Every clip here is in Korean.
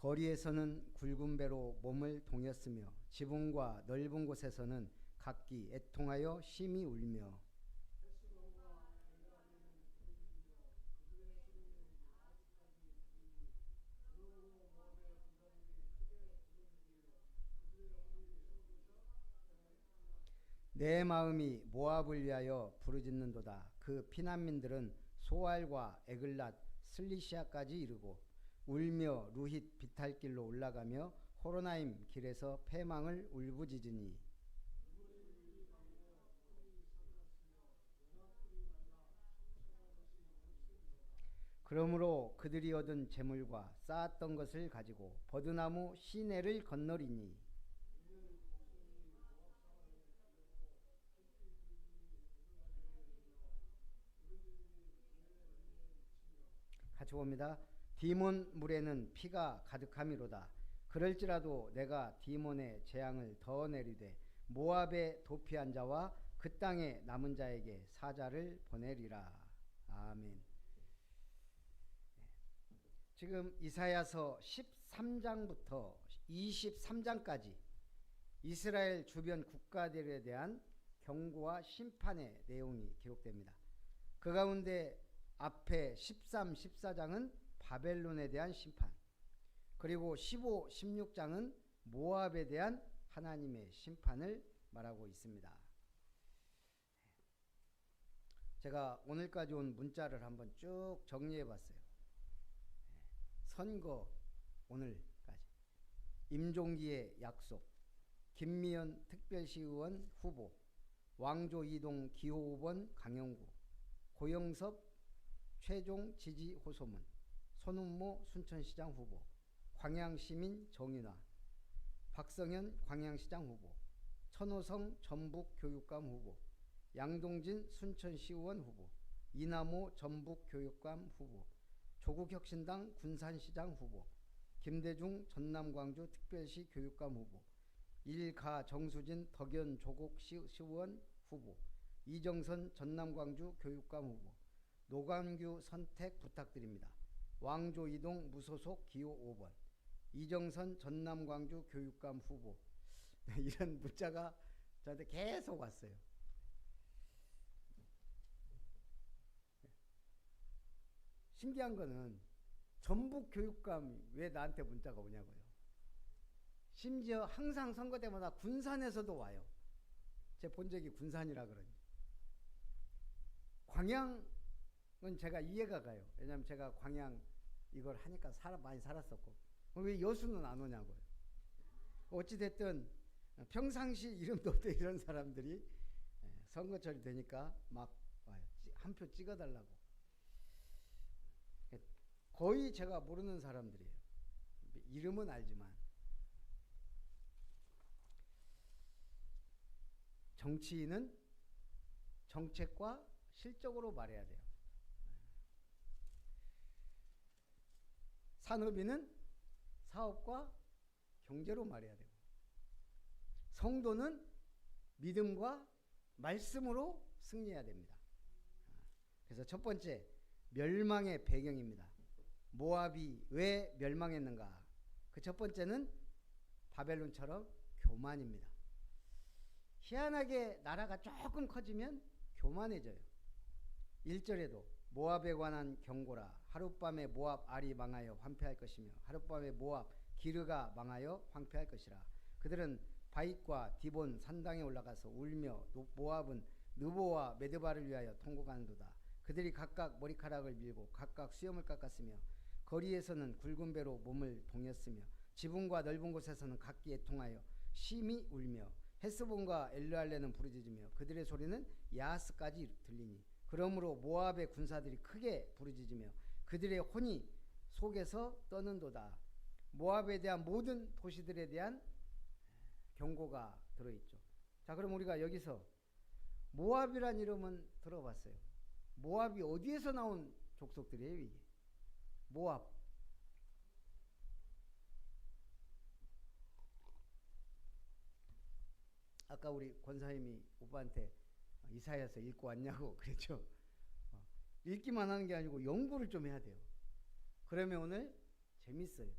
거리에서는 굵은 배로 몸을 동였으며 지붕과 넓은 곳에서는 각기 애통하여 심히 울며 내 마음이 모압을 위하여 부르짖는도다. 그 피난민들은 소알과 에글랏 슬리시아까지 이르고 울며 루힛 비탈길로 올라가며 호로나임 길에서 패망을 울부짖으니 그러므로 그들이 얻은 재물과 쌓았던 것을 가지고 버드나무 시내를 건너리니 같이 봅니다. 디몬 물에는 피가 가득함이로다. 그럴지라도 내가 디몬의 재앙을 더 내리되 모압에 도피한 자와 그 땅에 남은 자에게 사자를 보내리라. 아멘. 지금 이사야서 13장부터 23장까지 이스라엘 주변 국가들에 대한 경고와 심판의 내용이 기록됩니다. 그 가운데 앞에 13, 14장은 바벨론에 대한 심판, 그리고 15, 16장은 모압에 대한 하나님의 심판을 말하고 있습니다. 제가 오늘까지 온 문자를 한번 쭉 정리해 봤어요. 선거 오늘까지, 임종기의 약속, 김미연 특별시의원 후보, 왕조 이동 기호 5번 강영구, 고영섭 최종 지지 호소문, 손은모 순천시장 후보, 광양시민 정인화, 박성현 광양시장 후보, 천호성 전북교육감 후보, 양동진 순천시의원 후보, 이남호 전북교육감 후보, 조국혁신당 군산시장 후보, 김대중 전남광주 특별시 교육감 후보, 일가 정수진 덕연 조국시의원 후보, 이정선 전남광주 교육감 후보, 노광규 선택 부탁드립니다. 왕조 이동 무소속 기호 5번, 이정선 전남광주 교육감 후보. 이런 문자가 저한테 계속 왔어요. 신기한 거는 전북 교육감이 왜 나한테 문자가 오냐고요. 심지어 항상 선거 때마다 군산에서도 와요. 제 본적이 군산이라 그러니. 광양은 제가 이해가 가요. 왜냐하면 제가 광양 이걸 하니까 많이 살았었고. 왜 여수는 안 오냐고요. 어찌됐든 평상시 이름도 없던 이런 사람들이 선거철이 되니까 막 와요. 한 표 찍어달라고. 거의 제가 모르는 사람들이에요. 이름은 알지만. 정치인은 정책과 실적으로 말해야 돼요. 산업인은 사업과 경제로 말해야 되고, 성도는 믿음과 말씀으로 승리해야 됩니다. 그래서 첫 번째, 멸망의 배경입니다. 모압이 왜 멸망했는가? 그 첫 번째는 바벨론처럼 교만입니다. 희한하게 나라가 조금 커지면 교만해져요. 1절에도 모압에 관한 경고라. 하룻밤에 모압 알이 망하여 황폐할 것이며 하룻밤에 모압 기르가 망하여 황폐할 것이라. 그들은 바잇과 디본 산당에 올라가서 울며 모압은 느보와 메드바를 위하여 통곡하는도다. 그들이 각각 머리카락을 밀고 각각 수염을 깎았으며 거리에서는 굵은 배로 몸을 동였으며 지붕과 넓은 곳에서는 각기 애통하여 심히 울며 헤스본과 엘르알레는 부르짖으며 그들의 소리는 야하스까지 들리니 그러므로 모압의 군사들이 크게 부르짖으며 그들의 혼이 속에서 떠는도다. 모압에 대한 모든 도시들에 대한 경고가 들어있죠. 자, 그럼 우리가 여기서 모압이란 이름은 들어봤어요. 모압이 어디에서 나온 족속들이에요, 이게? 모압. 아까 우리 권사님이 오빠한테 이사야서 읽고 왔냐고 그랬죠. 읽기만 하는 게 아니고 연구를 좀 해야 돼요. 그러면 오늘 재밌어요.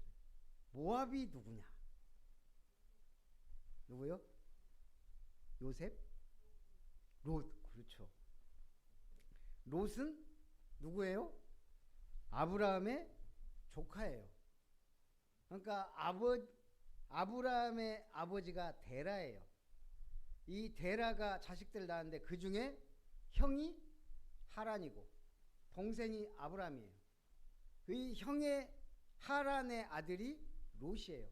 모압이 누구냐? 누구요? 요셉? 롯. 그렇죠. 롯은 누구예요? 아브라함의 조카예요. 그러니까 아브라함의 아버지가 데라예요. 이 데라가 자식들 낳았는데 그 중에 형이 하란이고 동생이 아브라함이에요. 이 형의 하란의 아들이 롯이에요.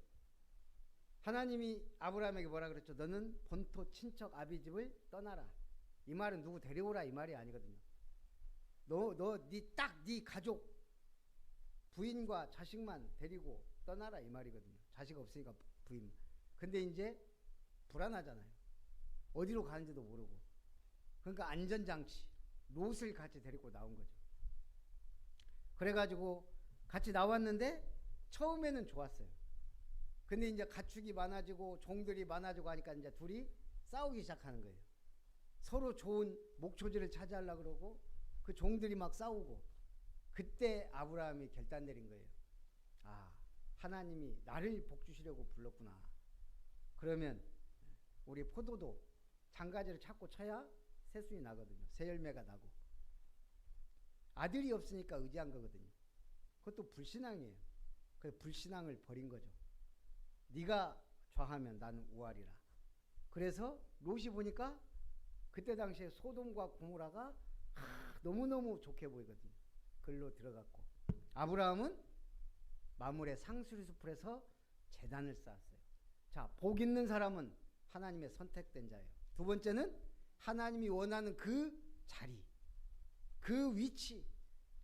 하나님이 아브라함에게 뭐라 그랬죠? 너는 본토 친척 아비 집을 떠나라. 이 말은 누구 데려오라 이 말이 아니거든요. 네 가족 부인과 자식만 데리고 떠나라 이 말이거든요. 자식 없으니까 부인. 근데 이제 불안하잖아요. 어디로 가는지도 모르고. 그러니까 안전장치 롯을 같이 데리고 나온 거죠. 그래가지고 같이 나왔는데 처음에는 좋았어요. 근데 이제 가축이 많아지고 종들이 많아지고 하니까 이제 둘이 싸우기 시작하는 거예요. 서로 좋은 목초지를 차지하려고 그러고 그 종들이 막 싸우고. 그때 아브라함이 결단 내린 거예요. 아, 하나님이 나를 복 주시려고 불렀구나. 그러면 우리 포도도 장가지를 찾고 쳐야 새순이 나거든요. 새 열매가 나고. 아들이 없으니까 의지한 거거든요. 그것도 불신앙이에요. 그 불신앙을 버린 거죠. 네가 좌하면 나는 우하리라. 그래서 롯이 보니까 그때 당시에 소돔과 고모라가 너무너무 좋게 보이거든요. 글로 들어갔고 아브라함은 마물의 상수리숲에서 제단을 쌓았어요. 자, 복 있는 사람은 하나님의 선택된 자예요. 두 번째는 하나님이 원하는 그 자리, 그 위치,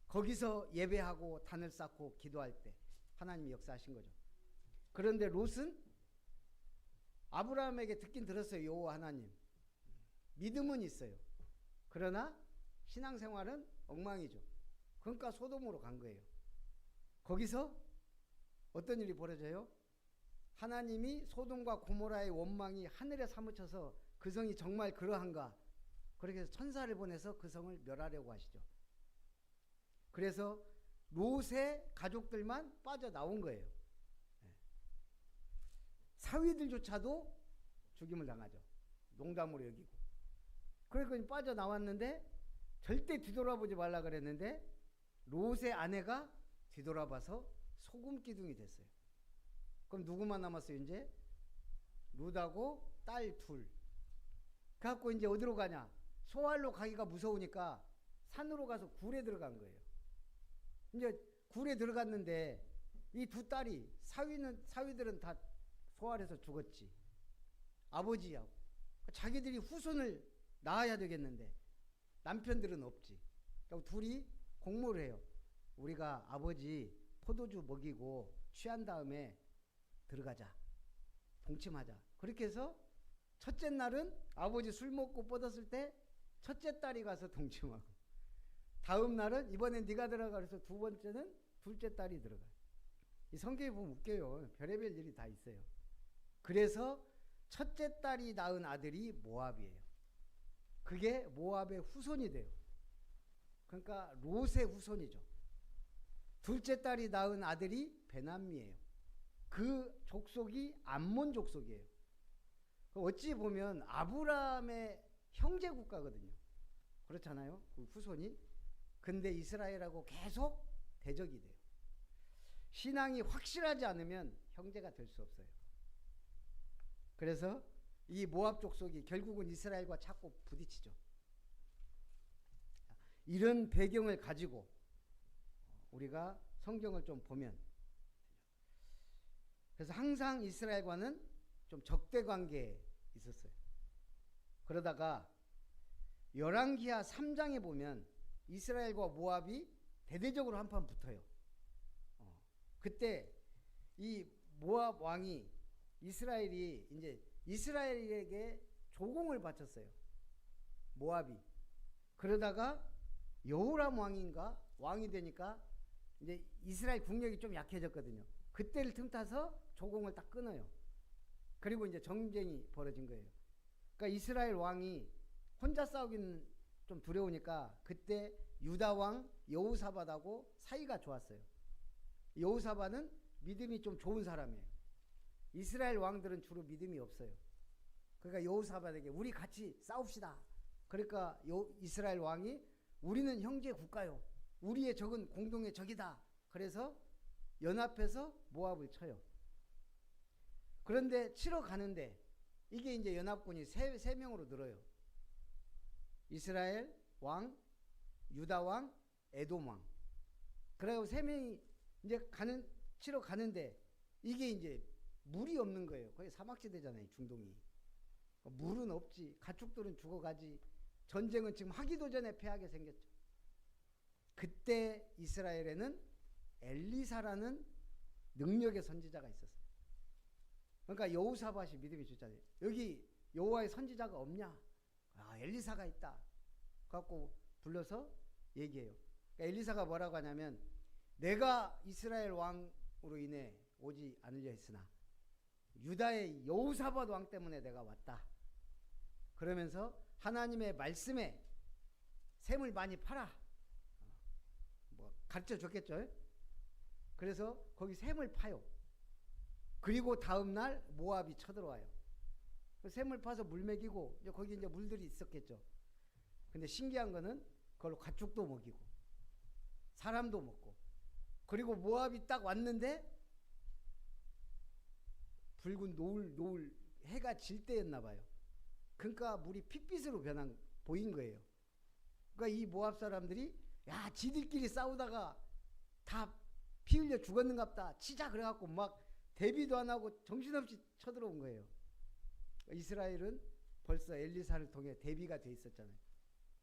거기서 예배하고 단을 쌓고 기도할 때 하나님이 역사하신 거죠. 그런데 롯은 아브라함에게 듣긴 들었어요. 여호와 하나님. 믿음은 있어요. 그러나 신앙생활은 엉망이죠. 그러니까 소돔으로 간 거예요. 거기서 어떤 일이 벌어져요? 하나님이 소돔과 고모라의 원망이 하늘에 사무쳐서 그 성이 정말 그러한가? 그렇게 해서 천사를 보내서 그 성을 멸하려고 하시죠. 그래서 롯의 가족들만 빠져나온 거예요. 사위들조차도 죽임을 당하죠. 농담으로 여기고. 그러니까 빠져나왔는데 절대 뒤돌아보지 말라 그랬는데 롯의 아내가 뒤돌아봐서 소금 기둥이 됐어요. 그럼 누구만 남았어요 이제? 롯하고 딸 둘. 그래갖고 이제 어디로 가냐? 소알로 가기가 무서우니까 산으로 가서 굴에 들어간 거예요. 이제 굴에 들어갔는데 이 두 딸이 사위들은 다 소알에서 죽었지. 아버지하고 자기들이 후손을 낳아야 되겠는데 남편들은 없지. 그러니까 둘이 공모를 해요. 우리가 아버지 포도주 먹이고 취한 다음에 들어가자. 동침하자. 그렇게 해서 첫째 날은 아버지 술 먹고 뻗었을 때 첫째 딸이 가서 동침하고, 다음 날은 이번엔 네가 들어가 그래서 두 번째는 둘째 딸이 들어가. 이 성경에 보면 웃겨요. 별의별 일이 다 있어요. 그래서 첫째 딸이 낳은 아들이 모압이에요. 그게 모압의 후손이 돼요. 그러니까 롯의 후손이죠. 둘째 딸이 낳은 아들이 베남미예요. 그 족속이 암몬 족속이에요. 어찌 보면 아브라함의 형제 국가거든요. 그렇잖아요. 그 후손이. 근데 이스라엘하고 계속 대적이 돼요. 신앙이 확실하지 않으면 형제가 될 수 없어요. 그래서 이 모압 족속이 결국은 이스라엘과 자꾸 부딪히죠. 이런 배경을 가지고 우리가 성경을 좀 보면, 그래서 항상 이스라엘과는 좀 적대 관계에 있었어요. 그러다가 열왕기하 3장에 보면 이스라엘과 모압이 대대적으로 한판 붙어요. 그때 이 모압 왕이 이스라엘이 이제 이스라엘에게 조공을 바쳤어요. 모압이. 그러다가 여호람 왕인가 왕이 되니까 이제 이스라엘 국력이 좀 약해졌거든요. 그때를 틈타서 조공을 딱 끊어요. 그리고 이제 정쟁이 벌어진 거예요. 그러니까 이스라엘 왕이 혼자 싸우기는 좀 두려우니까 그때 유다 왕 여호사밧하고 사이가 좋았어요. 여호사밧은 믿음이 좀 좋은 사람이에요. 이스라엘 왕들은 주로 믿음이 없어요. 그러니까 여호사밧에게 우리 같이 싸웁시다. 그러니까 이스라엘 왕이 우리는 형제 국가요. 우리의 적은 공동의 적이다. 그래서 연합해서 모압을 쳐요. 그런데 치러 가는데 이게 이제 연합군이 세 명으로 늘어요. 이스라엘 왕, 유다 왕, 에돔 왕. 그래서 세 명이 이제 치러 가는데 이게 이제 물이 없는 거예요. 거기 사막지대잖아요, 중동이. 물은 없지. 가축들은 죽어가지. 전쟁은 지금 하기도 전에 패하게 생겼죠. 그때 이스라엘에는 엘리사라는 능력의 선지자가 있었어요. 그러니까 여호사밧이 믿음이 좋잖아요. 여기 여호와의 선지자가 없냐? 아, 엘리사가 있다. 갖고 불러서 얘기해요. 그러니까 엘리사가 뭐라고 하냐면 내가 이스라엘 왕으로 인해 오지 않으려 했으나 유다의 여호사밧 왕 때문에 내가 왔다. 그러면서 하나님의 말씀에 샘을 많이 팔아. 뭐 가르쳐 줬겠죠. 그래서 거기 샘을 파요. 그리고 다음 날 모압이 쳐들어와요. 샘을 파서 물 먹이고 이제 거기 이제 물들이 있었겠죠. 근데 신기한 거는 그걸로 가축도 먹이고 사람도 먹고 그리고 모압이 딱 왔는데 붉은 노을 해가 질 때였나 봐요. 그러니까 물이 핏빛으로 보인 거예요. 그러니까 이 모압 사람들이 야 지들끼리 싸우다가 다 피 흘려 죽었는갑다 치자 그래갖고 막 대비도 안 하고 정신없이 쳐들어온 거예요. 이스라엘은 벌써 엘리사를 통해 대비가 돼 있었잖아요.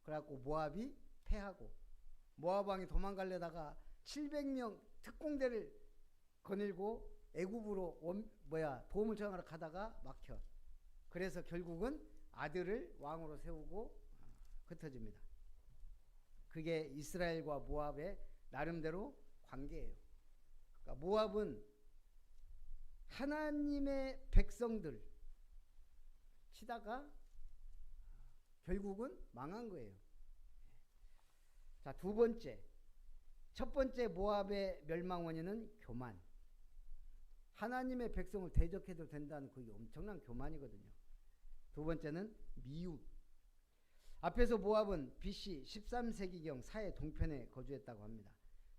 그래갖고 모압이 패하고 모압 왕이 도망가려다가 700명 특공대를 거닐고 애굽으로 도움을 청하러 가다가 막혀. 그래서 결국은 아들을 왕으로 세우고 흩어집니다. 그게 이스라엘과 모압의 나름대로 관계예요. 그러니까 모압은 하나님의 백성들 치다가 결국은 망한 거예요. 자, 두 번째. 첫 번째 모압의 멸망 원인은 교만. 하나님의 백성을 대적해도 된다는 그게 엄청난 교만이거든요. 두 번째는 미움. 앞에서 모압은 BC 13세기경 사해 동편에 거주했다고 합니다.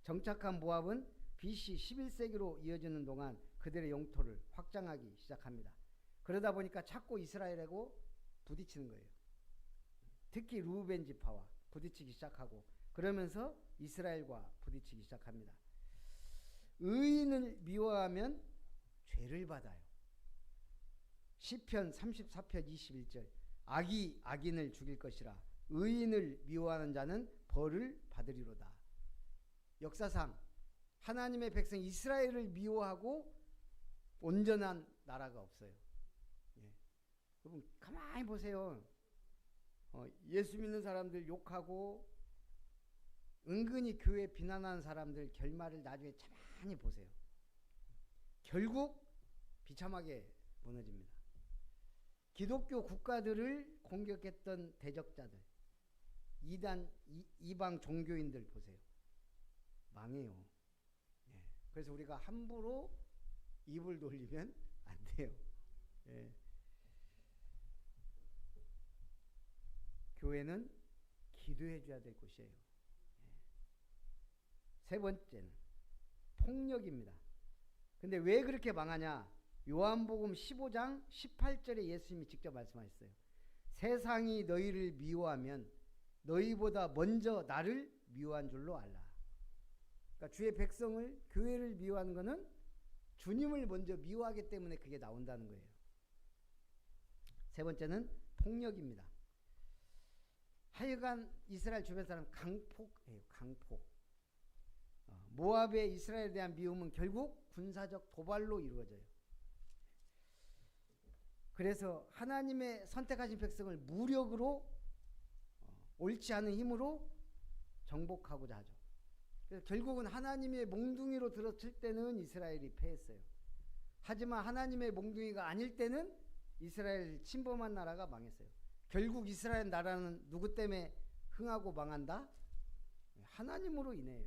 정착한 모압은 BC 11세기로 이어지는 동안 그들의 영토를 확장하기 시작합니다. 그러다 보니까 자꾸 이스라엘하고 부딪히는 거예요. 특히 루벤 지파와 부딪히기 시작하고 그러면서 이스라엘과 부딪히기 시작합니다. 의인을 미워하면 죄를 받아요. 시편 34편 21절 악이 악인을 죽일 것이라 의인을 미워하는 자는 벌을 받으리로다. 역사상 하나님의 백성 이스라엘을 미워하고 온전한 나라가 없어요. 예. 여러분 가만히 보세요. 예수 믿는 사람들 욕하고 은근히 교회 비난하는 사람들 결말을 나중에 가만히 보세요. 결국 비참하게 무너집니다. 기독교 국가들을 공격했던 대적자들, 이방 종교인들 보세요. 망해요. 예. 그래서 우리가 함부로 입을 돌리면 안 돼요. 예. 교회는 기도해 줘야 될 곳이에요. 예. 세 번째는 폭력입니다. 근데 왜 그렇게 망하냐? 요한복음 15장 18절에 예수님이 직접 말씀하셨어요. 세상이 너희를 미워하면 너희보다 먼저 나를 미워한 줄로 알라. 그러니까 주의 백성을, 교회를 미워하는 것은 주님을 먼저 미워하기 때문에 그게 나온다는 거예요. 세 번째는 폭력입니다. 하여간 이스라엘 주변 사람 강폭해요. 강폭. 모압의 이스라엘에 대한 미움은 결국 군사적 도발로 이루어져요. 그래서 하나님의 선택하신 백성을 무력으로 옳지 않은 힘으로 정복하고자 하죠. 그래서 결국은 하나님의 몽둥이로 들어칠 때는 이스라엘이 패했어요. 하지만 하나님의 몽둥이가 아닐 때는 이스라엘 침범한 나라가 망했어요. 결국 이스라엘 나라는 누구 때문에 흥하고 망한다? 하나님으로 인해요.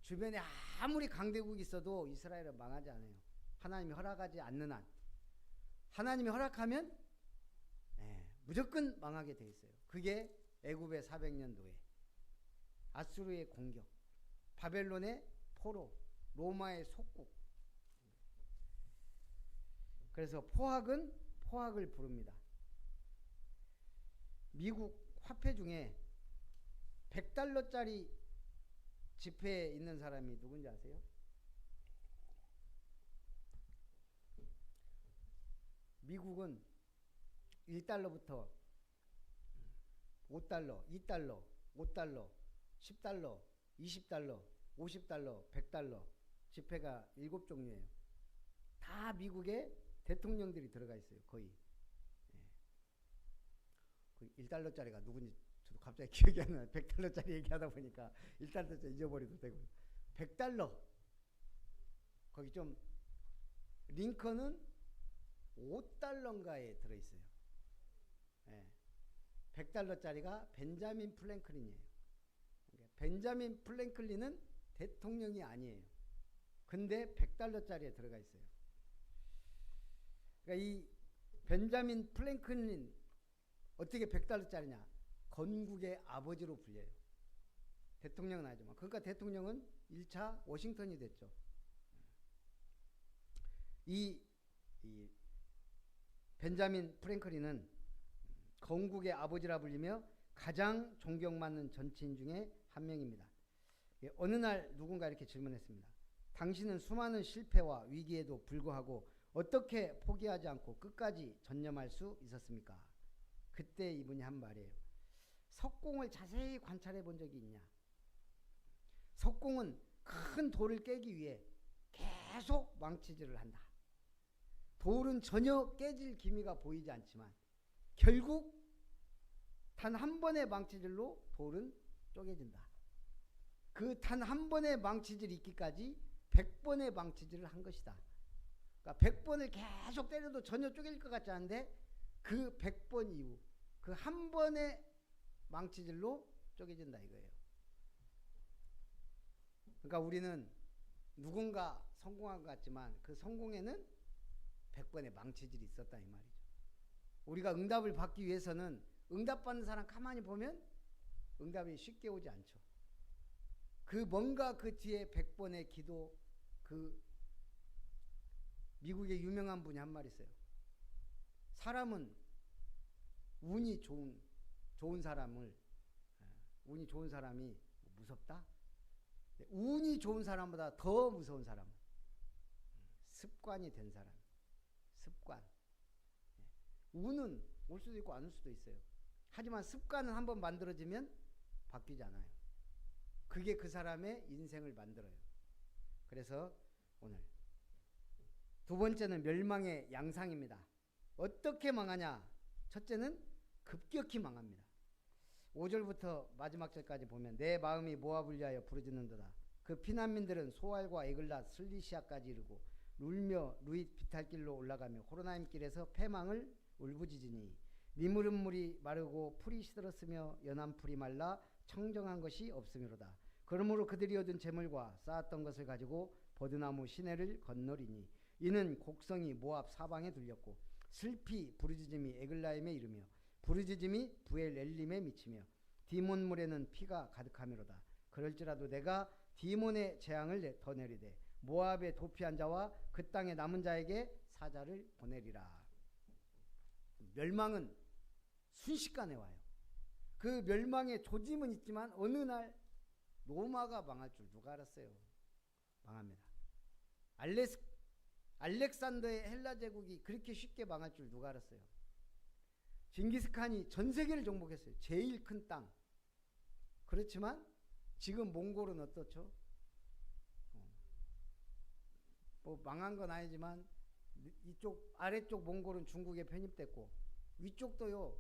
주변에 아무리 강대국이 있어도 이스라엘은 망하지 않아요. 하나님이 허락하지 않는 한. 하나님이 허락하면 무조건 망하게 돼 있어요. 그게 애굽의 400년 노예, 아수르의 공격, 바벨론의 포로, 로마의 속국. 그래서 포악은 포악을 부릅니다. 미국 화폐 중에 $100짜리 지폐에 있는 사람이 누군지 아세요? 미국은 1달러부터 $5, $2, $5, $10, $20, $50, $100 지폐가 7종류예요. 다 미국의 대통령들이 들어가 있어요. 거의. 그 $1짜리가 누군지 저도 갑자기 기억이 안 나요. $100짜리 얘기하다 보니까 $1짜리 잊어버리도 되고. $100 거기 좀 링컨은 $5인가에 들어있어요. $100짜리가 벤자민 플랭클린이에요. 벤자민 플랭클린은 대통령이 아니에요. 근데 $100짜리에 들어가 있어요. 그러니까 이 벤자민 플랭클린 어떻게 $100짜리냐? 건국의 아버지로 불려요. 대통령은 아니지만. 그러니까 대통령은 1차 워싱턴이 됐죠. 이 벤자민 프랭클린은 건국의 아버지라 불리며 가장 존경받는 정치인 중에 한 명입니다. 어느 날 누군가 이렇게 질문했습니다. 당신은 수많은 실패와 위기에도 불구하고 어떻게 포기하지 않고 끝까지 전념할 수 있었습니까? 그때 이분이 한 말이에요. 석공을 자세히 관찰해 본 적이 있냐? 석공은 큰 돌을 깨기 위해 계속 망치질을 한다. 돌은 전혀 깨질 기미가 보이지 않지만 결국 단 한 번의 망치질로 돌은 쪼개진다. 그 단 한 번의 망치질이 있기까지 100번의 망치질을 한 것이다. 그러니까 100번을 계속 때려도 전혀 쪼갤 것 같지 않은데 그 100번 이후 그 한 번의 망치질로 쪼개진다 이거예요. 그러니까 우리는 누군가 성공한 것 같지만 그 성공에는 100번의 망치질이 있었다 이 말이죠. 우리가 응답을 받기 위해서는 응답받는 사람 가만히 보면 응답이 쉽게 오지 않죠. 그 뭔가 그 뒤에 100번의 기도, 그 미국의 유명한 분이 한 말 있어요. 사람은 운이 좋은 사람을 운이 좋은 사람이 무섭다? 운이 좋은 사람보다 더 무서운 사람은 습관이 된 사람. 습관. 운은 올 수도 있고 안 올 수도 있어요. 하지만 습관은 한번 만들어지면 바뀌지 않아요. 그게 그 사람의 인생을 만들어요. 그래서 오늘 두 번째는 멸망의 양상입니다. 어떻게 망하냐? 첫째는 급격히 망합니다. 5절부터 마지막 절까지 보면 내 마음이 모압을 위하여 부르짖는도다. 그 피난민들은 소알과 에글랏 슬리시아까지 이르고 룰며 루잇 비탈길로 올라가며 호로나임 길에서 패망을 울부짖으니 미무른 물이 마르고 풀이 시들었으며 연한 풀이 말라 청정한 것이 없음이로다. 그러므로 그들이 얻은 재물과 쌓았던 것을 가지고 버드나무 시내를 건너리니 이는 곡성이 모압 사방에 들렸고 슬피 부르짖음이 에글라임에 이르며 부르짖음이 부엘엘림에 미치며 디몬물에는 피가 가득하미로다. 그럴지라도 내가 디몬의 재앙을 더 내리되 모압에 도피한 자와 그 땅에 남은 자에게 사자를 보내리라. 멸망은 순식간에 와요. 그 멸망의 조짐은 있지만 어느 날 로마가 망할 줄 누가 알았어요? 망합니다. 알렉산더의 헬라 제국이 그렇게 쉽게 망할 줄 누가 알았어요? 징기스칸이 전 세계를 정복했어요. 제일 큰 땅. 그렇지만 지금 몽골은 어떻죠? 뭐 망한 건 아니지만 이쪽 아래쪽 몽골은 중국에 편입됐고 위쪽도요.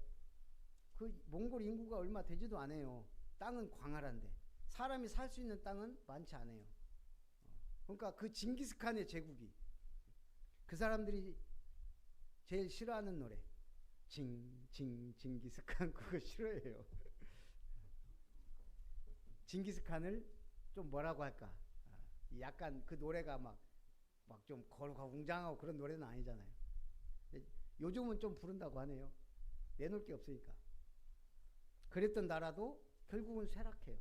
그 몽골 인구가 얼마 되지도 않아요. 땅은 광활한데 사람이 살 수 있는 땅은 많지 않아요. 그러니까 그 징기스칸의 제국이 그 사람들이 제일 싫어하는 노래 징기스칸 그거 싫어해요. 징기스칸을 좀 뭐라고 할까? 약간 그 노래가 막 좀 거룩하고 웅장하고 그런 노래는 아니잖아요. 요즘은 좀 부른다고 하네요. 내놓을 게 없으니까. 그랬던 나라도 결국은 쇠락해요.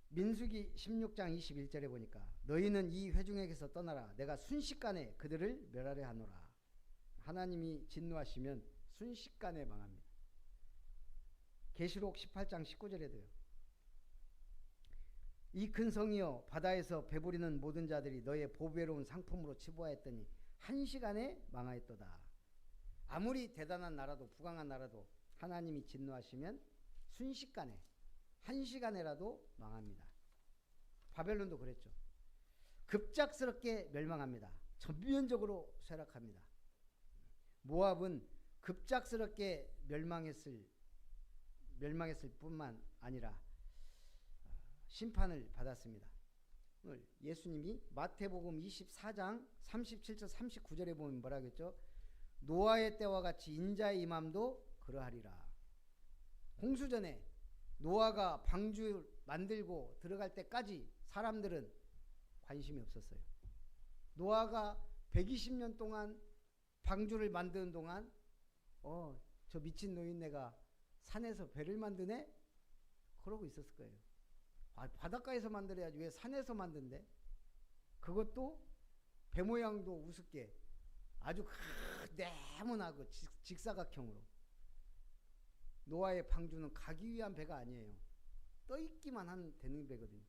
민수기 16장 21절에 보니까 너희는 이 회중에게서 떠나라. 내가 순식간에 그들을 멸하려 하노라. 하나님이 진노하시면 순식간에 망합니다. 계시록 18장 19절에도요. 이 큰 성이여 바다에서 배부리는 모든 자들이 너의 보배로운 상품으로 치부하였더니 한 시간에 망하였도다. 아무리 대단한 나라도 부강한 나라도 하나님이 진노하시면 순식간에 한 시간에라도 망합니다. 바벨론도 그랬죠. 급작스럽게 멸망합니다. 전면적으로 쇠락합니다. 모압은 급작스럽게 멸망했을 뿐만 아니라 심판을 받았습니다. 오늘 예수님이 마태복음 24장 37절 39절에 보면 뭐라 그랬죠? 노아의 때와 같이 인자의 임함도 그러하리라. 홍수전에 노아가 방주 만들고 들어갈 때까지 사람들은 관심이 없었어요. 노아가 120년 동안 방주를 만드는 동안 저 미친 노인네가 산에서 배를 만드네? 그러고 있었을 거예요. 바닷가에서 만들어야지 왜 산에서 만든대? 그것도 배 모양도 우습게 아주 네모나고 직사각형으로. 노아의 방주는 가기 위한 배가 아니에요. 떠있기만 하는 되는 배거든요.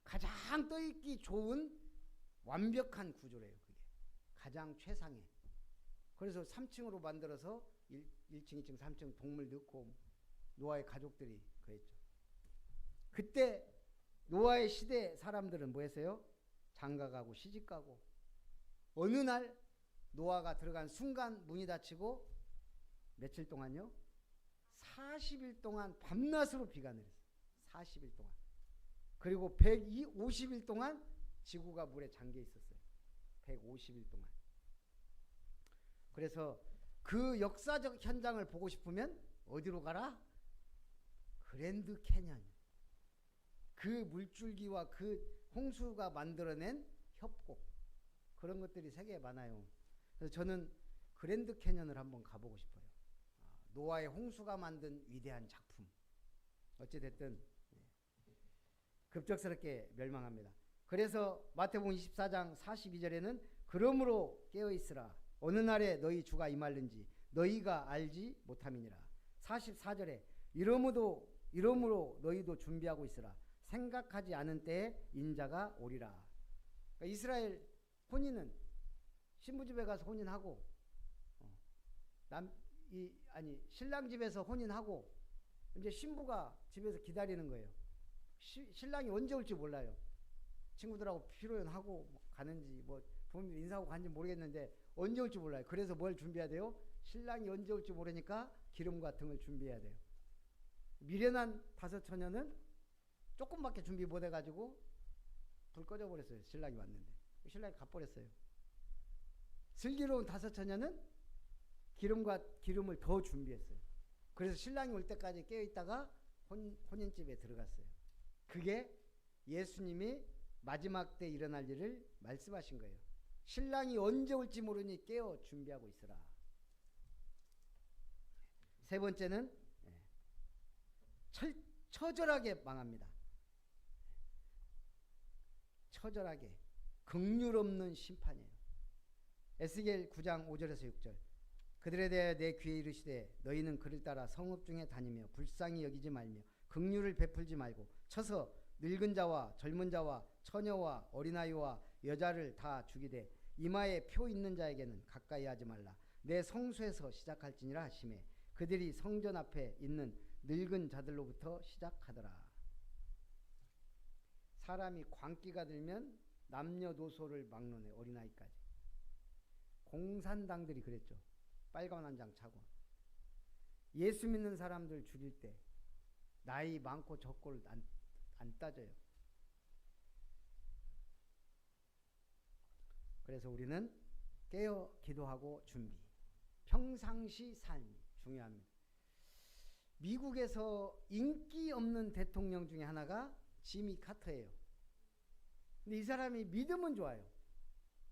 가장 떠있기 좋은 완벽한 구조래요. 그게 가장 최상의. 그래서 3층으로 만들어서 1층, 2층, 3층 동물 넣고 노아의 가족들이 그랬죠. 그때 노아의 시대 사람들은 뭐 했어요? 장가가고 시집가고. 어느 날 노아가 들어간 순간 문이 닫히고 며칠 동안요? 40일 동안 밤낮으로 비가 내렸어요. 40일 동안. 그리고 150일 동안 지구가 물에 잠겨 있었어요. 150일 동안. 그래서 그 역사적 현장을 보고 싶으면 어디로 가라? 그랜드 캐년. 그 물줄기와 그 홍수가 만들어낸 협곡. 그런 것들이 세계에 많아요. 그래서 저는 그랜드 캐년을 한번 가보고 싶어요. 노아의 홍수가 만든 위대한 작품. 어찌됐든 급작스럽게 멸망합니다. 그래서 마태복음 24장 42절에는 그러므로 깨어있으라. 어느 날에 너희 주가 임할는지 너희가 알지 못함이니라. 44절에 이러므로 너희도 준비하고 있으라. 생각하지 않은 때에 인자가 오리라. 그러니까 이스라엘 혼인은 신부 집에 가서 혼인하고 신랑 집에서 혼인하고 이제 신부가 집에서 기다리는 거예요. 신랑이 언제 올지 몰라요. 친구들하고 피로연하고 가는지 뭐 부모님 인사하고 가는지 모르겠는데 언제 올지 몰라요. 그래서 뭘 준비해야 돼요? 신랑이 언제 올지 모르니까 기름과 등을 준비해야 돼요. 미련한 다섯 처녀는 조금밖에 준비 못 해가지고 불 꺼져버렸어요. 신랑이 왔는데. 신랑이 가버렸어요. 슬기로운 다섯 처녀는 기름을 더 준비했어요. 그래서 신랑이 올 때까지 깨어있다가 혼인집에 들어갔어요. 그게 예수님이 마지막 때 일어날 일을 말씀하신 거예요. 신랑이 언제 올지 모르니 깨어 준비하고 있으라. 세 번째는 처절하게 망합니다. 처절하게 긍휼 없는 심판이에요. 에스겔 9장 5절에서 6절. 그들에 대하여 내 귀에 이르시되 너희는 그를 따라 성읍 중에 다니며 불쌍히 여기지 말며 긍휼을 베풀지 말고 쳐서 늙은 자와 젊은 자와 처녀와 어린아이와 여자를 다 죽이되 이마에 표 있는 자에게는 가까이 하지 말라. 내 성소에서 시작할지니라 하시매 그들이 성전 앞에 있는 늙은 자들로부터 시작하더라. 사람이 광기가 들면 남녀노소를 막론해. 어린아이까지. 공산당들이 그랬죠. 빨간 한장 차고. 예수 믿는 사람들 죽일 때 나이 많고 적고를 안 따져요. 그래서 우리는 깨어 기도하고 준비. 평상시 삶이 중요합니다. 미국에서 인기 없는 대통령 중에 하나가 지미 카터예요. 근데 이 사람이 믿음은 좋아요.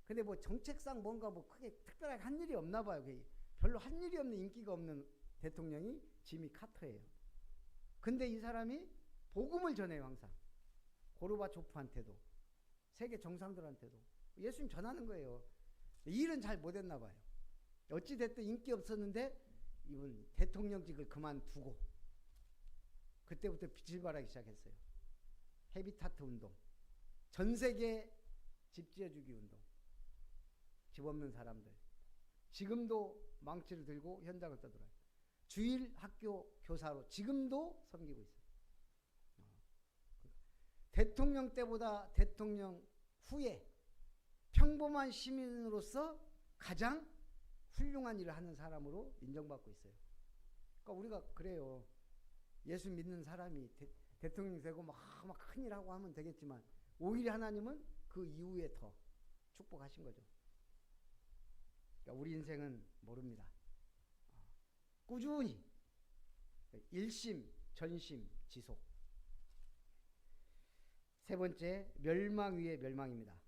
근데 뭐 정책상 뭔가 뭐 크게 특별하게 한 일이 없나 봐요. 별로 한 일이 없는, 인기가 없는 대통령이 지미 카터예요. 근데 이 사람이 복음을 전해요. 항상 고르바초프한테도 세계 정상들한테도 예수님 전하는 거예요. 일은 잘 못했나 봐요. 어찌됐든 인기 없었는데 이분 대통령직을 그만두고 그때부터 빛을 발하기 시작했어요. 헤비타트 운동, 전 세계 집 지어주기 운동, 집 없는 사람들, 지금도 망치를 들고 현장을 떠돌아요. 주일 학교 교사로 지금도 섬기고 있어요. 대통령 때보다 대통령 후에 평범한 시민으로서 가장 훌륭한 일을 하는 사람으로 인정받고 있어요. 그러니까 우리가 그래요. 예수 믿는 사람이 대통령이 되고 막 큰일 하고 하면 되겠지만 오히려 하나님은 그 이후에 더 축복하신 거죠. 그러니까 우리 인생은 모릅니다. 꾸준히 일심, 전심, 지속. 세 번째, 멸망 위에 멸망입니다.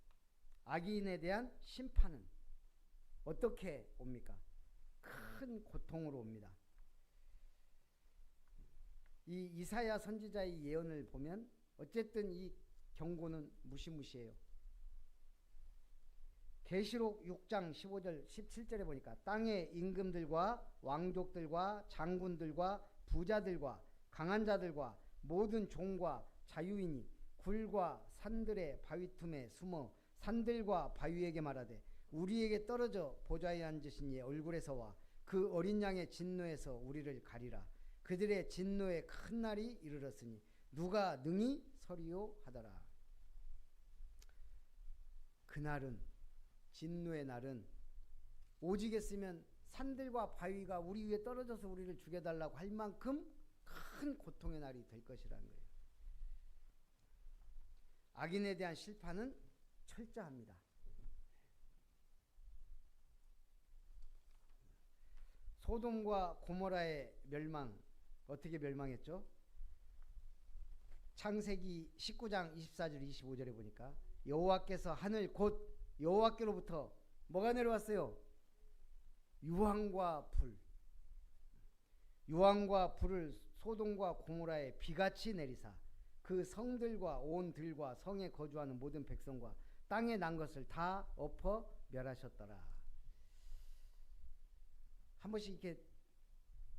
악인에 대한 심판은 어떻게 옵니까? 큰 고통으로 옵니다. 이 이사야 선지자의 예언을 보면 어쨌든 이 경고는 무시무시해요. 계시록 6장 15절 17절에 보니까 땅의 임금들과 왕족들과 장군들과 부자들과 강한 자들과 모든 종과 자유인이 굴과 산들의 바위 틈에 숨어 산들과 바위에게 말하되 우리에게 떨어져 보좌에 앉으신 이의 얼굴에서와 그 어린 양의 진노에서 우리를 가리라. 그들의 진노의 큰 날이 이르렀으니 누가 능히 서리요 하더라. 그날은, 진노의 날은 오직했으면 산들과 바위가 우리 위에 떨어져서 우리를 죽여달라고 할 만큼 큰 고통의 날이 될 것이라는 거예요. 악인에 대한 심판은 철저합니다. 소돔과 고모라의 멸망, 어떻게 멸망했죠? 창세기 19장 24절 25절에 보니까 여호와께서 하늘 곧 여호와께로부터 뭐가 내려왔어요? 유황과 불. 유황과 불을 소돔과 고모라에 비같이 내리사 그 성들과 온 들과 성에 거주하는 모든 백성과 땅에 난 것을 다 엎어 멸하셨더라. 한 번씩 이렇게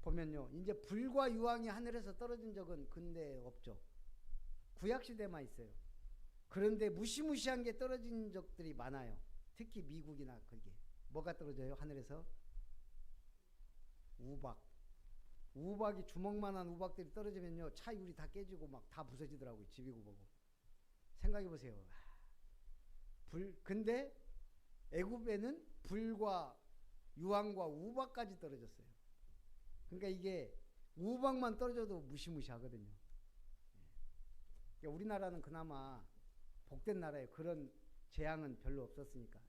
보면요, 이제 불과 유황이 하늘에서 떨어진 적은 근대 없죠. 구약시대만 있어요. 그런데 무시무시한 게 떨어진 적들이 많아요. 특히 미국이나 그게. 뭐가 떨어져요? 하늘에서? 우박. 우박이 주먹만한 우박들이 떨어지면요, 차 유리 다 깨지고 막 다 부서지더라고요. 집이고 뭐고. 생각해 보세요. 근데 애굽에는 불과 유황과 우박까지 떨어졌어요. 그러니까 이게 우박만 떨어져도 무시무시하거든요. 그러니까 우리나라는 그나마 복된 나라예요. 그런 재앙은 별로 없었으니까.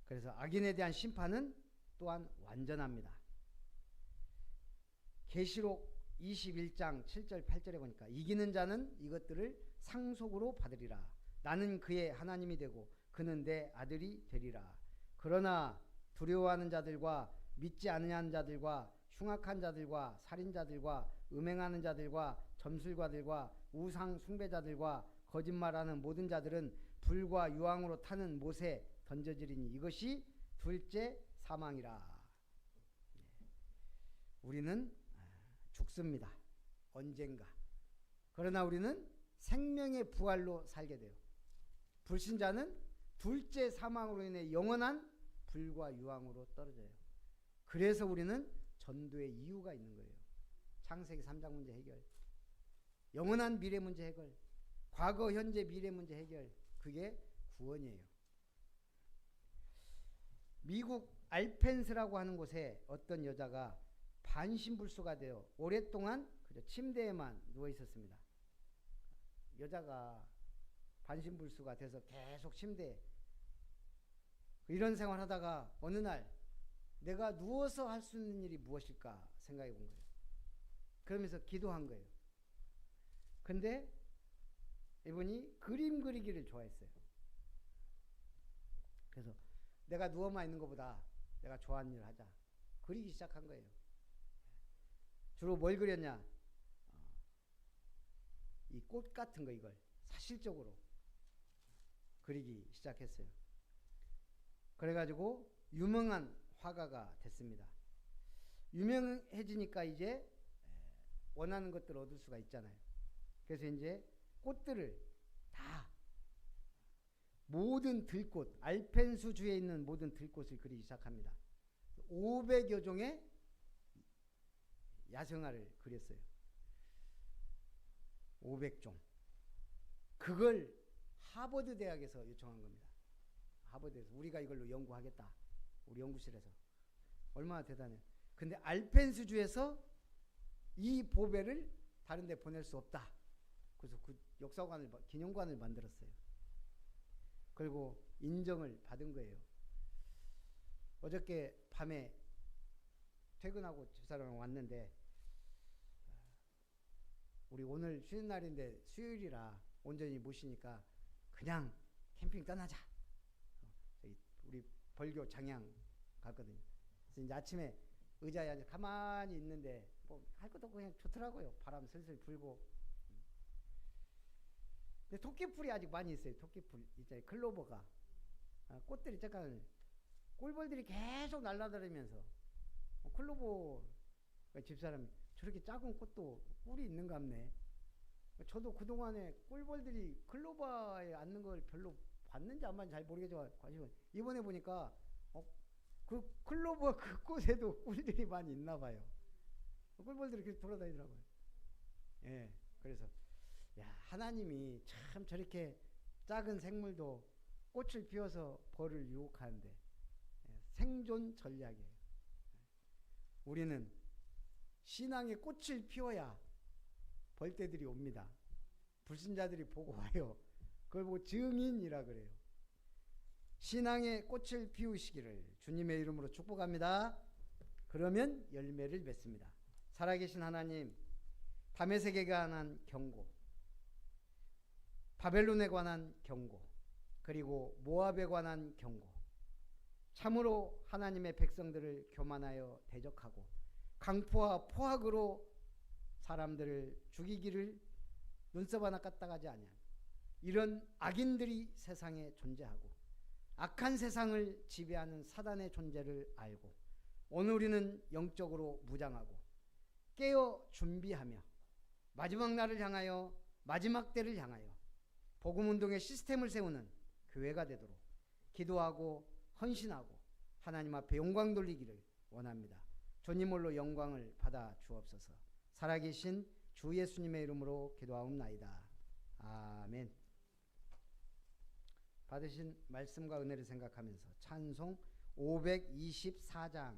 그래서 악인에 대한 심판은 또한 완전합니다. 계시록 21장 7절 8절에 보니까 이기는 자는 이것들을 상속으로 받으리라. 나는 그의 하나님이 되고 그는 내 아들이 되리라. 그러나 두려워하는 자들과 믿지 않으려는 자들과 흉악한 자들과 살인자들과 음행하는 자들과 점술가들과 우상 숭배자들과 거짓말하는 모든 자들은 불과 유황으로 타는 못에 던져지리니 이것이 둘째 사망이라. 우리는 죽습니다. 언젠가. 그러나 우리는 생명의 부활로 살게 돼요. 불신자는 둘째 사망으로 인해 영원한 불과 유황으로 떨어져요. 그래서 우리는 전도의 이유가 있는 거예요. 창세기 3장 문제 해결, 영원한 미래 문제 해결, 과거 현재 미래 문제 해결, 그게 구원이에요. 미국 알펜스라고 하는 곳에 어떤 여자가 반신불수가 되어 오랫동안 침대에만 누워 있었습니다. 여자가 반신불수가 돼서 계속 침대에 이런 생활하다가 어느 날 내가 누워서 할 수 있는 일이 무엇일까 생각해 본 거예요. 그러면서 기도한 거예요. 근데 이분이 그림 그리기를 좋아했어요. 그래서 내가 누워만 있는 것보다 내가 좋아하는 일을 하자. 그리기 시작한 거예요. 주로 뭘 그렸냐? 이 꽃 같은 거, 이걸 사실적으로 그리기 시작했어요. 그래가지고 유명한 화가가 됐습니다. 유명해지니까 이제 원하는 것들을 얻을 수가 있잖아요. 그래서 이제 꽃들을 다, 모든 들꽃, 알펜수 주에 있는 모든 들꽃을 그리기 시작합니다. 500여 종의 야생화를 그렸어요. 500종. 그걸 하버드 대학에서 요청한 겁니다. 하버드에서 우리가 이걸로 연구하겠다. 우리 연구실에서. 얼마나 대단해요. 근데 알펜수주에서 이 보배를 다른 데 보낼 수 없다. 그래서 그 역사관을, 기념관을 만들었어요. 그리고 인정을 받은 거예요. 어저께 밤에 퇴근하고 집사람이랑 왔는데, 우리 오늘 쉬는 날인데 수요일이라 온전히 모시니까 그냥 캠핑 떠나자. 우리 벌교 장양 갔거든요. 그래서 이제 아침에 의자에 앉아 가만히 있는데 뭐 할 것도 없고 그냥 좋더라고요. 바람 슬슬 불고. 근데 토끼풀이 아직 많이 있어요. 토끼풀 있잖아요. 클로버가. 꽃들이 잠깐, 꿀벌들이 계속 날아다니면서 클로버 집사람이 저렇게 작은 꽃도 꿀이 있는 것 같네. 저도 그동안에 꿀벌들이 클로버에 앉는 걸 별로 봤는지 안 봤는지 잘 모르겠지만 관심은, 이번에 보니까 그 클로버 그 꽃에도 꿀들이 많이 있나 봐요. 꿀벌들이 계속 돌아다니더라고요. 예, 그래서 야, 하나님이 참 저렇게 작은 생물도 꽃을 피워서 벌을 유혹하는데, 생존 전략이에요. 우리는 신앙의 꽃을 피워야 벌떼들이 옵니다. 불신자들이 보고 와요. 그걸 보고 증인이라 그래요. 신앙의 꽃을 피우시기를 주님의 이름으로 축복합니다. 그러면 열매를 맺습니다. 살아계신 하나님, 다메섹에 관한 경고, 바벨론에 관한 경고, 그리고 모압에 관한 경고, 참으로 하나님의 백성들을 교만하여 대적하고 강포와 포악으로 사람들을 죽이기를 눈썹 하나 까딱하지 아니한 이런 악인들이 세상에 존재하고 악한 세상을 지배하는 사단의 존재를 알고 오늘 우리는 영적으로 무장하고 깨어 준비하며 마지막 날을 향하여, 마지막 때를 향하여 복음운동의 시스템을 세우는 교회가 되도록 기도하고 헌신하고 하나님 앞에 영광 돌리기를 원합니다. 주님 홀로 영광을 받아 주옵소서. 살아계신 주 예수님의 이름으로 기도하옵나이다. 아멘. 받으신 말씀과 은혜를 생각하면서 찬송 524장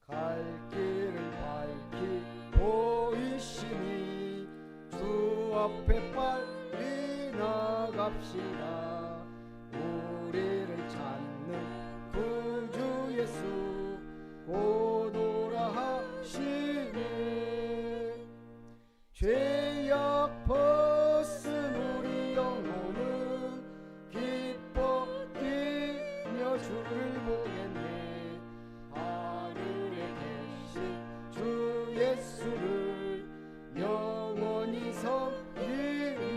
갈 길을 밝히 보이시니 주 앞에 빨리 나갑시다. 우리를 찾는 구주 예수 곧 오라 하시니 죄악 벗은 우리 영혼은 기뻐 뛰며 주를 보겠네. 하늘에 계신 주 예수를 영원히 섬기리.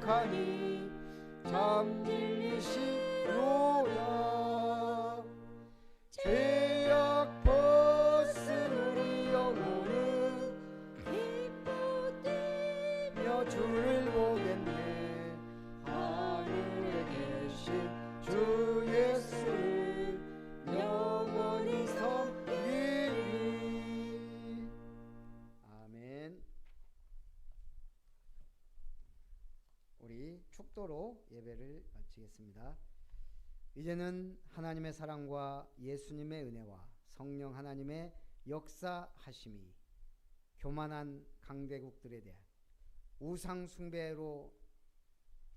고백하니 참 진리시로다. 죄악 벗은 우리 영혼은 기뻐 뛰며 주를 보겠네. 하늘에 계신 주 예수를 영원히 섬기리. 아멘. 우리 축도로 예배를 마치겠습니다. 이제는 하나님의 사랑과 예수님의 은혜와 성령 하나님의 역사하심이 교만한 강대국들에 대한 우상 숭배로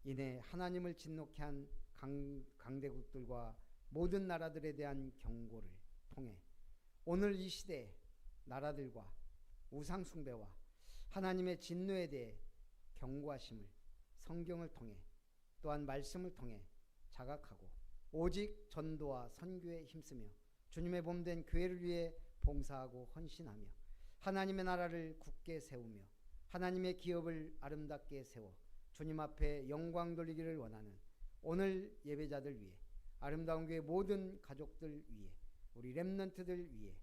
인해 하나님을 진노케 한 강대국들과 모든 나라들에 대한 경고를 통해 오늘 이 시대의 나라들과 우상 숭배와 하나님의 진노에 대해 경고하심을 성경을 통해 또한 말씀을 통해 자각하고 오직 전도와 선교에 힘쓰며 주님의 몸된 교회를 위해 봉사하고 헌신하며 하나님의 나라를 굳게 세우며 하나님의 기업을 아름답게 세워 주님 앞에 영광 돌리기를 원하는 오늘 예배자들 위해 아름다운 교회 모든 가족들 위해 우리 렘넌트들 위해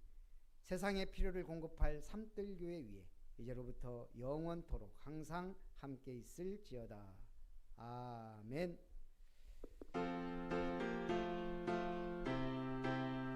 세상의 필요를 공급할 삼뜰교회 위해 이제로부터 영원토록 항상 함께 있을지어다. 아멘.